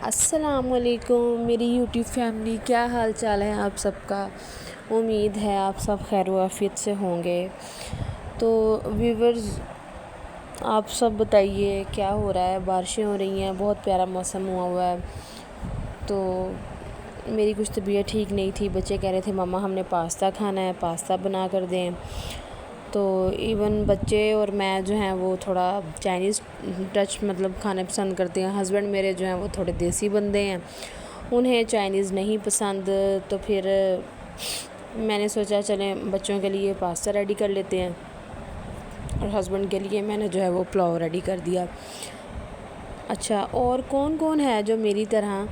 अस्सलामुअलैकुम मेरी YouTube family, क्या हाल चाल है आप सबका। उम्मीद है आप सब खैर आफियत से होंगे। तो व्यूवर्स, आप सब बताइए क्या हो रहा है। बारिशें हो रही हैं, बहुत प्यारा मौसम हुआ है। तो मेरी कुछ तबीयत ठीक नहीं थी। बच्चे कह रहे थे मम्मा हमने पास्ता खाना है, पास्ता बना कर दें। तो इवन बच्चे और मैं जो हैं वो थोड़ा चाइनीज़ टच खाने पसंद करते हैं। हस्बैंड मेरे जो हैं वो थोड़े देसी बंदे हैं, उन्हें चाइनीज़ नहीं पसंद। तो फिर मैंने सोचा चलें बच्चों के लिए पास्ता रेडी कर लेते हैं, और हस्बैंड के लिए मैंने जो है वो पुलाव रेडी कर दिया। अच्छा, और कौन कौन है जो मेरी तरह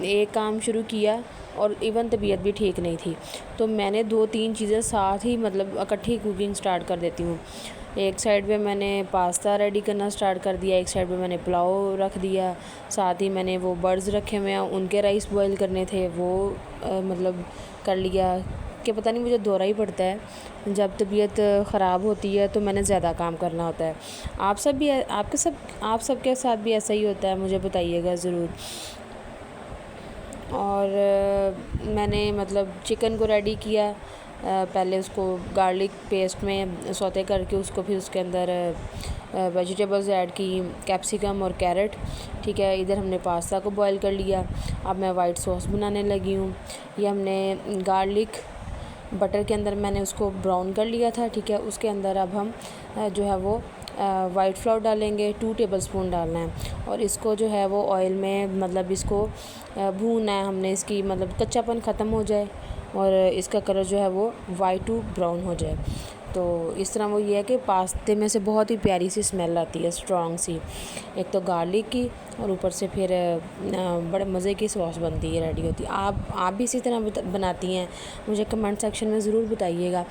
एक काम शुरू किया और इवन तबीयत भी ठीक नहीं थी, तो मैंने 2-3 चीज़ें साथ ही इकट्ठी कुकिंग स्टार्ट कर देती हूँ। एक साइड पे मैंने पास्ता रेडी करना स्टार्ट कर दिया, एक साइड पे मैंने पुलाव रख दिया, साथ ही मैंने वो बर्ड्स रखे हुए हैं, उनके राइस बॉईल करने थे, वो कर लिया। कि पता नहीं मुझे दौरा ही पड़ता है जब तबीयत ख़राब होती है, तो मैंने ज़्यादा काम करना होता है। आप सबके साथ भी ऐसा ही होता है, मुझे बताइएगा ज़रूर। और मैंने चिकन को रेडी किया। पहले उसको गार्लिक पेस्ट में सौते करके उसको फिर उसके अंदर वेजिटेबल्स ऐड की, कैप्सिकम और कैरेट। ठीक है, इधर हमने पास्ता को बॉईल कर लिया। अब मैं वाइट सॉस बनाने लगी हूँ। ये हमने गार्लिक बटर के अंदर मैंने उसको ब्राउन कर लिया था। ठीक है, उसके अंदर अब हम जो है वो वाइट फ्लावर डालेंगे, 2 टेबलस्पून डालना है, और इसको जो है वो ऑयल में इसको भूनना है हमने। इसकी कच्चापन ख़त्म हो जाए और इसका कलर जो है वो वाइट टू ब्राउन हो जाए। तो इस तरह वो ये है कि पास्ते में से बहुत ही प्यारी सी स्मेल आती है, स्ट्रॉन्ग सी, एक तो गार्लिक की, और ऊपर से फिर बड़े मज़े की सॉस बनती है, रेडी होती है। आप भी इसी तरह बनाती हैं, मुझे कमेंट सेक्शन में ज़रूर बताइएगा।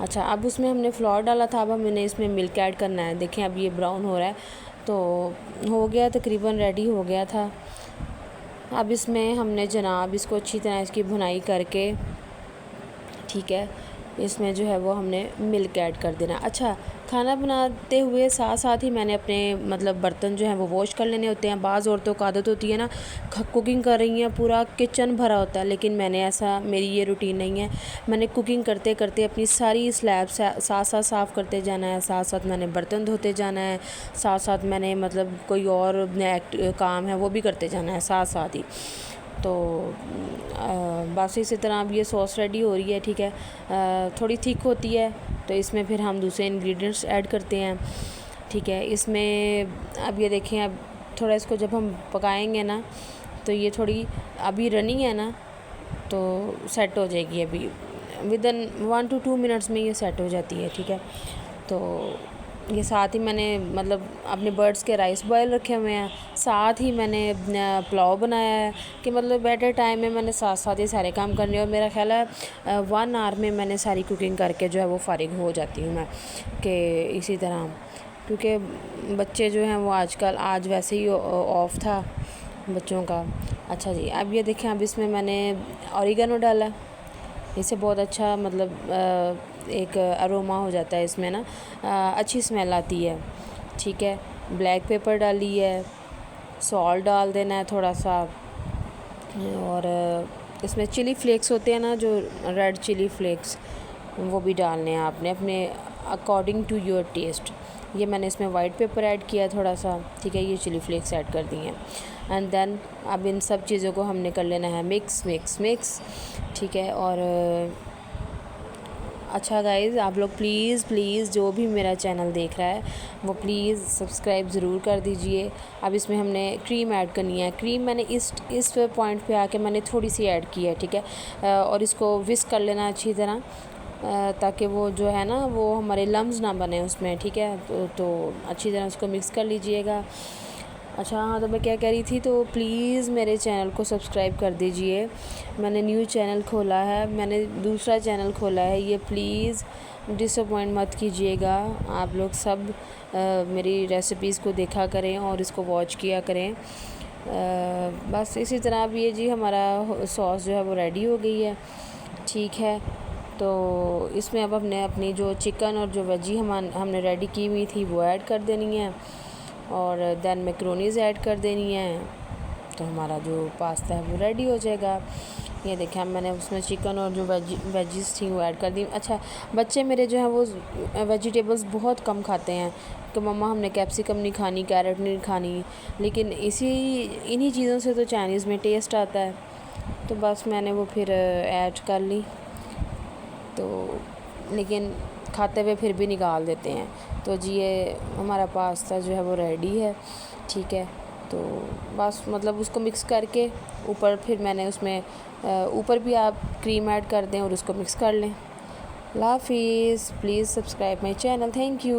अच्छा, अब उसमें हमने फ्लावर डाला था, अब हमने इसमें मिल्क ऐड करना है। देखें अब ये ब्राउन हो रहा है, तो हो गया, तकरीबन रेडी हो गया था। अब इसमें हमने जनाब इसको अच्छी तरह इसकी भुनाई करके, ठीक है, इसमें जो है वो हमने मिल्क ऐड कर देना। अच्छा, खाना बनाते हुए साथ साथ ही मैंने अपने बर्तन जो हैं वो वॉश कर लेने होते हैं। बाज़ औरतों को आदत होती है ना, कुकिंग कर रही हैं, पूरा किचन भरा होता है, लेकिन मेरी ये रूटीन नहीं है। मैंने कुकिंग करते करते अपनी सारी स्लैब साथ साथ साफ़ करते जाना है, साथ साथ मैंने बर्तन धोते जाना है, साथ साथ मैंने कोई और काम है वो भी करते जाना है साथ साथ ही। तो बस इसी तरह अब ये सॉस रेडी हो रही है। ठीक है, थोड़ी थिक होती है, तो इसमें फिर हम दूसरे इंग्रेडिएंट्स ऐड करते हैं। ठीक है, इसमें अब ये देखें, अब थोड़ा इसको जब हम पकाएंगे ना, तो ये थोड़ी अभी रनिंग है ना, तो सेट हो जाएगी। अभी विदिन 1 to 2 मिनट्स में ये सेट हो जाती है। ठीक है, तो ये साथ ही मैंने अपने बर्ड्स के राइस बॉयल रखे हुए हैं, साथ ही मैंने पुलाव बनाया है कि एट ए टाइम में मैंने साथ साथ ये सारे काम करने हैं। और मेरा ख्याल है 1 आवर में मैंने सारी कुकिंग करके जो है वो फ़ारिग हो जाती हूँ मैं। कि इसी तरह, क्योंकि बच्चे जो हैं वो आज वैसे ही ऑफ था बच्चों का। अच्छा जी, अब ये देखें, अब इसमें मैंने ऑरिगेनो डाला। इससे बहुत अच्छा एक अरोमा हो जाता है इसमें ना, अच्छी स्मेल आती है। ठीक है, ब्लैक पेपर डाली है, सॉल्ट डाल देना है थोड़ा सा, और इसमें चिली फ्लेक्स होते हैं ना, जो रेड चिली फ्लेक्स, वो भी डालने हैं आपने अपने अकॉर्डिंग टू योर टेस्ट। ये मैंने इसमें वाइट पेपर ऐड किया है थोड़ा सा। ठीक है, ये चिली फ्लेक्स ऐड कर दिए हैं, एंड देन अब इन सब चीज़ों को हमने कर लेना है मिक्स मिक्स मिक्स। ठीक है, और अच्छा गाइज़, आप लोग प्लीज़ जो भी मेरा चैनल देख रहा है वो प्लीज़ सब्सक्राइब ज़रूर कर दीजिए। अब इसमें हमने क्रीम ऐड करनी है। क्रीम मैंने इस पॉइंट पे आके मैंने थोड़ी सी ऐड की है। ठीक है, और इसको विस्क कर लेना अच्छी तरह, ताकि वो जो है ना वो हमारे लम्स ना बने उसमें। ठीक है, तो अच्छी तरह उसको मिक्स कर लीजिएगा। अच्छा हाँ, तो मैं क्या कह रही थी, तो प्लीज़ मेरे चैनल को सब्सक्राइब कर दीजिए। मैंने न्यू चैनल खोला है, मैंने दूसरा चैनल खोला है, ये प्लीज़ डिसअपॉइंट मत कीजिएगा। आप लोग सब मेरी रेसिपीज़ को देखा करें और इसको वॉच किया करें। बस इसी तरह अब ये जी हमारा सॉस जो है वो रेडी हो गई है। ठीक है, तो इसमें अब हमने अपनी जो चिकन और जो वेजी हमने रेडी की हुई थी वो ऐड कर देनी है। और देन मैक्रोनीज़ ऐड कर देनी है, तो हमारा जो पास्ता है वो रेडी हो जाएगा। ये देखें, अब मैंने उसमें चिकन और जो वेजिस थी वो ऐड कर दी। अच्छा, बच्चे मेरे जो हैं वो वेजिटेबल्स बहुत कम खाते हैं कि मम्मा हमने कैप्सिकम नहीं खानी, कैरेट नहीं खानी, लेकिन इन्हीं चीज़ों से तो चाइनीज़ में टेस्ट आता है। तो बस मैंने वो फिर ऐड कर ली, तो लेकिन खाते हुए फिर भी निकाल देते हैं। तो जी ये हमारा पास्ता जो है वो रेडी है, ठीक है। तो बस मतलब उसको मिक्स करके ऊपर फिर मैंने उसमें ऊपर भी आप क्रीम ऐड कर दें और उसको मिक्स कर लें। अल्लाह हाफिज़, please subscribe my channel, thank you.